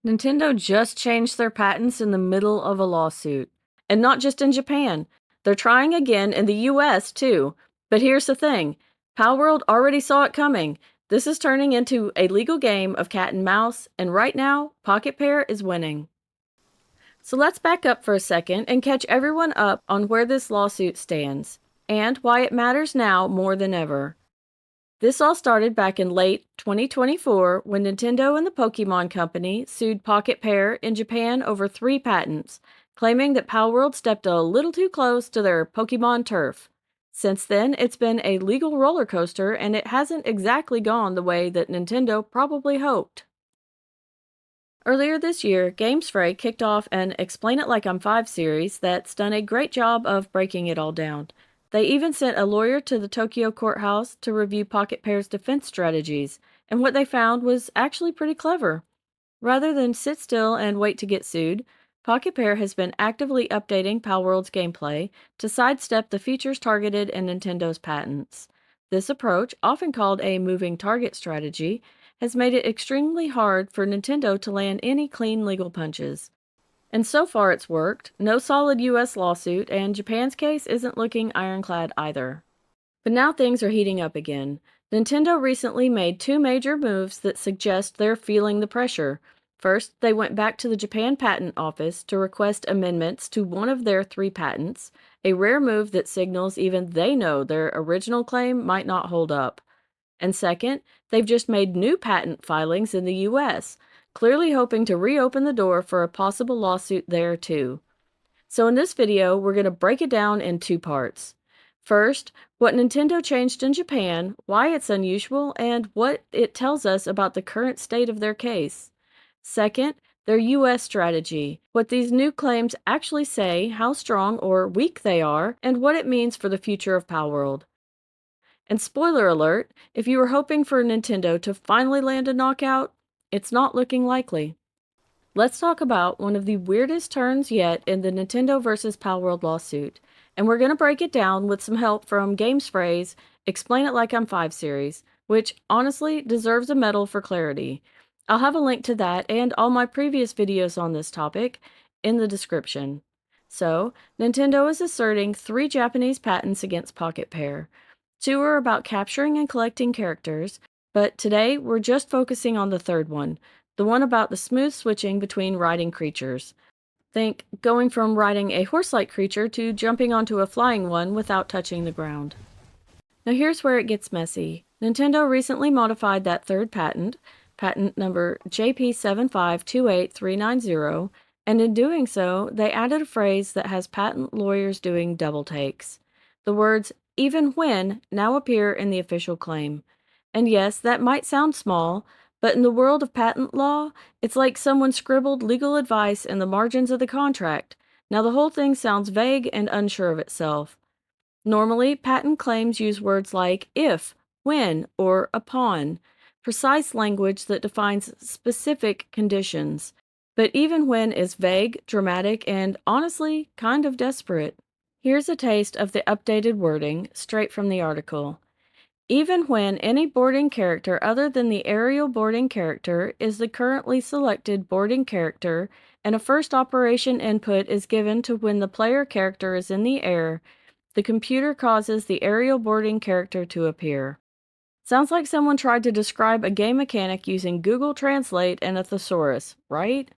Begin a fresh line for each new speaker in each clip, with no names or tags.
Nintendo just changed their patents in the middle of a lawsuit. And not just in Japan. They're trying again in the US too. But here's the thing. Palworld already saw it coming. This is turning into a legal game of cat and mouse, and right now, Pocketpair is winning. So let's back up for a second and catch everyone up on where this lawsuit stands, and why it matters now more than ever. This all started back in late 2024 when Nintendo and the Pokemon Company sued Pocketpair in Japan over 3 patents, claiming that Palworld stepped a little too close to their Pokemon turf. Since then, it's been a legal roller coaster, and it hasn't exactly gone the way that Nintendo probably hoped. Earlier this year, GamesFray kicked off an Explain It Like I'm 5 series that's done a great job of breaking it all down. They even sent a lawyer to the Tokyo courthouse to review Pocketpair's defense strategies, and what they found was actually pretty clever. Rather than sit still and wait to get sued, Pocketpair has been actively updating Palworld's gameplay to sidestep the features targeted in Nintendo's patents. This approach, often called a moving target strategy, has made it extremely hard for Nintendo to land any clean legal punches. And so far it's worked, no solid US lawsuit, and Japan's case isn't looking ironclad either. But now things are heating up again. Nintendo recently made 2 major moves that suggest they're feeling the pressure. First, they went back to the Japan Patent Office to request amendments to one of their 3 patents, a rare move that signals even they know their original claim might not hold up. And second, they've just made new patent filings in the US, clearly hoping to reopen the door for a possible lawsuit there too. So in this video, we're going to break it down in 2 parts. First, what Nintendo changed in Japan, why it's unusual, and what it tells us about the current state of their case. Second, their US strategy, what these new claims actually say, how strong or weak they are, and what it means for the future of Palworld. And spoiler alert, if you were hoping for Nintendo to finally land a knockout, it's not looking likely. Let's talk about one of the weirdest turns yet in the Nintendo vs. Palworld lawsuit, and we're going to break it down with some help from GamesFray's Explain It Like I'm 5 series, which honestly deserves a medal for clarity. I'll have a link to that and all my previous videos on this topic in the description. So, Nintendo is asserting 3 Japanese patents against Pocketpair. 2 are about capturing and collecting characters, but today we're just focusing on the third one, the one about the smooth switching between riding creatures. Think going from riding a horse-like creature to jumping onto a flying one without touching the ground. Now here's where it gets messy. Nintendo recently modified that third patent, patent number JP7528390, and in doing so, they added a phrase that has patent lawyers doing double takes. The words "even when" now appear in the official claim. And yes, that might sound small, but in the world of patent law, it's like someone scribbled legal advice in the margins of the contract. Now the whole thing sounds vague and unsure of itself. Normally, patent claims use words like if, when, or upon, precise language that defines specific conditions. But even when is vague, dramatic, and honestly, kind of desperate. Here's a taste of the updated wording, straight from the article. Even when any boarding character other than the aerial boarding character is the currently selected boarding character, and a first operation input is given to when the player character is in the air, the computer causes the aerial boarding character to appear. Sounds like someone tried to describe a game mechanic using Google Translate and a thesaurus, right?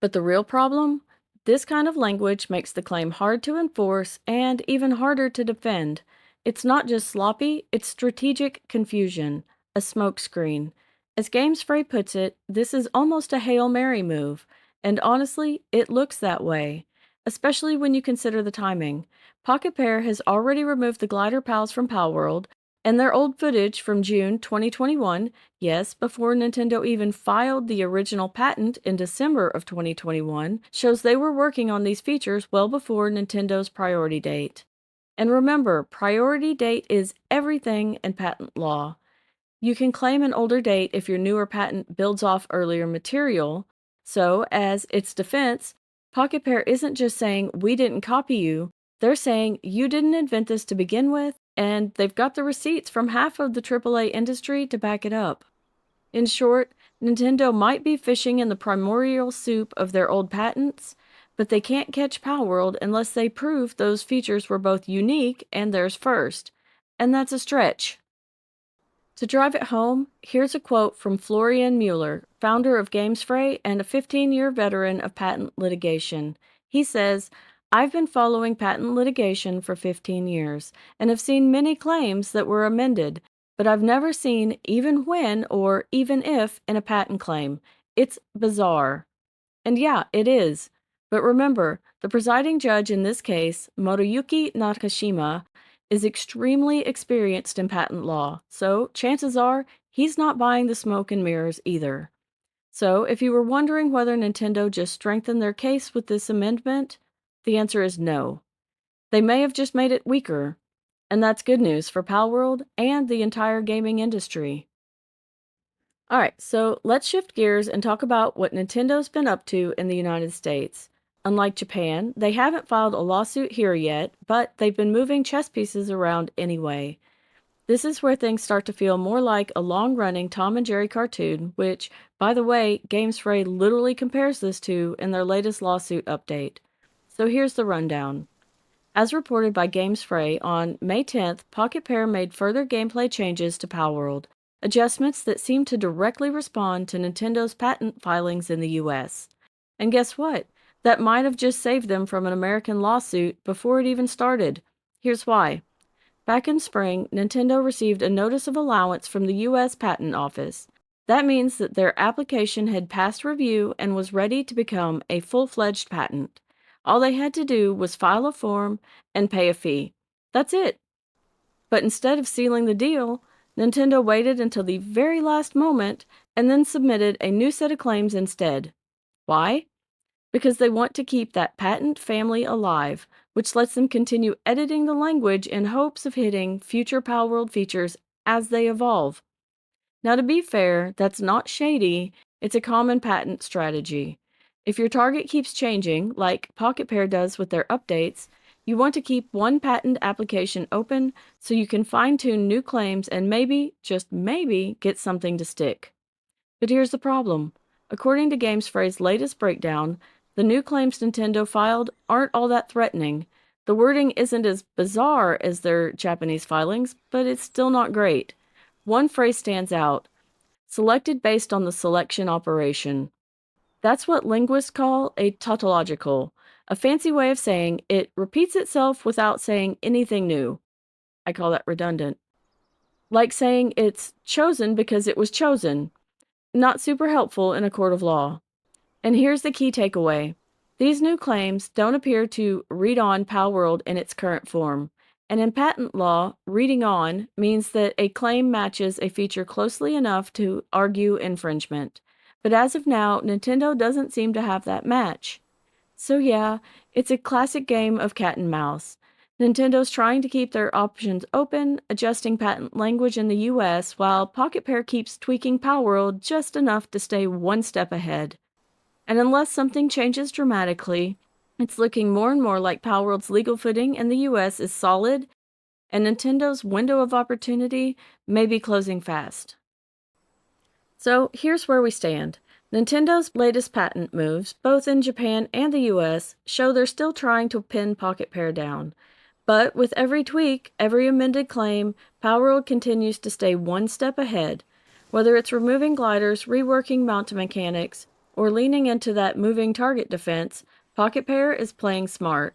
But the real problem? This kind of language makes the claim hard to enforce and even harder to defend. It's not just sloppy, it's strategic confusion, a smokescreen. As GamesFray puts it, this is almost a Hail Mary move, and honestly, it looks that way, especially when you consider the timing. Pocketpair has already removed the glider pals from Palworld, and their old footage from June 2021, yes, before Nintendo even filed the original patent in December of 2021, shows they were working on these features well before Nintendo's priority date. And remember, priority date is everything in patent law. You can claim an older date if your newer patent builds off earlier material. So, as its defense, Pocketpair isn't just saying, "We didn't copy you," they're saying, "You didn't invent this to begin with," and they've got the receipts from half of the AAA industry to back it up. In short, Nintendo might be fishing in the primordial soup of their old patents, but they can't catch Palworld unless they prove those features were both unique and theirs first. And that's a stretch. To drive it home, here's a quote from Florian Mueller, founder of GamesFray and a 15-year veteran of patent litigation. He says, "I've been following patent litigation for 15 years and have seen many claims that were amended, but I've never seen even when or even if in a patent claim. It's bizarre." And yeah, it is. But remember, the presiding judge in this case, Moriyuki Nakashima, is extremely experienced in patent law, so chances are he's not buying the smoke and mirrors either. So if you were wondering whether Nintendo just strengthened their case with this amendment, the answer is no. They may have just made it weaker, and that's good news for Palworld and the entire gaming industry. Alright, so let's shift gears and talk about what Nintendo's been up to in the United States. Unlike Japan, they haven't filed a lawsuit here yet, but they've been moving chess pieces around anyway. This is where things start to feel more like a long-running Tom and Jerry cartoon, which, by the way, GamesFray literally compares this to in their latest lawsuit update. So here's the rundown. As reported by GamesFray, on May 10th, Pocketpair made further gameplay changes to Palworld, adjustments that seem to directly respond to Nintendo's patent filings in the US. And guess what? That might have just saved them from an American lawsuit before it even started. Here's why. Back in spring, Nintendo received a notice of allowance from the US Patent Office. That means that their application had passed review and was ready to become a full-fledged patent. All they had to do was file a form and pay a fee. That's it. But instead of sealing the deal, Nintendo waited until the very last moment and then submitted a new set of claims instead. Why? Because they want to keep that patent family alive, which lets them continue editing the language in hopes of hitting future Palworld features as they evolve. Now, to be fair, that's not shady, it's a common patent strategy. If your target keeps changing, like Pocketpair does with their updates, you want to keep one patent application open so you can fine-tune new claims and maybe, just maybe, get something to stick. But here's the problem. According to GamesFray's latest breakdown, the new claims Nintendo filed aren't all that threatening. The wording isn't as bizarre as their Japanese filings, but it's still not great. One phrase stands out: selected based on the selection operation. That's what linguists call a tautological, a fancy way of saying it repeats itself without saying anything new. I call that redundant. Like saying it's chosen because it was chosen. Not super helpful in a court of law. And here's the key takeaway. These new claims don't appear to read on Palworld in its current form. And in patent law, reading on means that a claim matches a feature closely enough to argue infringement. But as of now, Nintendo doesn't seem to have that match. So yeah, it's a classic game of cat and mouse. Nintendo's trying to keep their options open, adjusting patent language in the US, while Pocketpair keeps tweaking Palworld just enough to stay one step ahead. And unless something changes dramatically, it's looking more and more like Palworld's legal footing in the US is solid, and Nintendo's window of opportunity may be closing fast. So here's where we stand. Nintendo's latest patent moves, both in Japan and the US, show they're still trying to pin Pocketpair down. But with every tweak, every amended claim, Palworld continues to stay one step ahead. Whether it's removing gliders, reworking mount mechanics, or leaning into that moving target defense, Pocketpair is playing smart.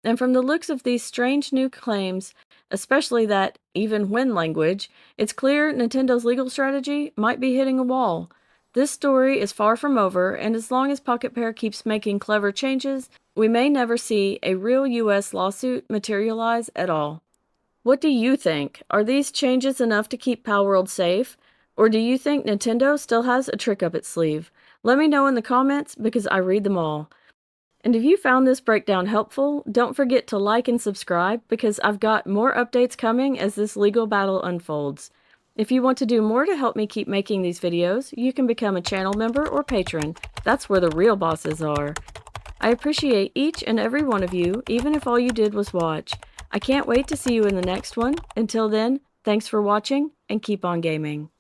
And from the looks of these strange new claims, especially that even when language, it's clear Nintendo's legal strategy might be hitting a wall. This story is far from over, and as long as Pocketpair keeps making clever changes, we may never see a real US lawsuit materialize at all. What do you think? Are these changes enough to keep Palworld safe? Or do you think Nintendo still has a trick up its sleeve? Let me know in the comments because I read them all. And if you found this breakdown helpful, don't forget to like and subscribe because I've got more updates coming as this legal battle unfolds. If you want to do more to help me keep making these videos, you can become a channel member or patron. That's where the real bosses are. I appreciate each and every one of you, even if all you did was watch. I can't wait to see you in the next one. Until then, thanks for watching and keep on gaming.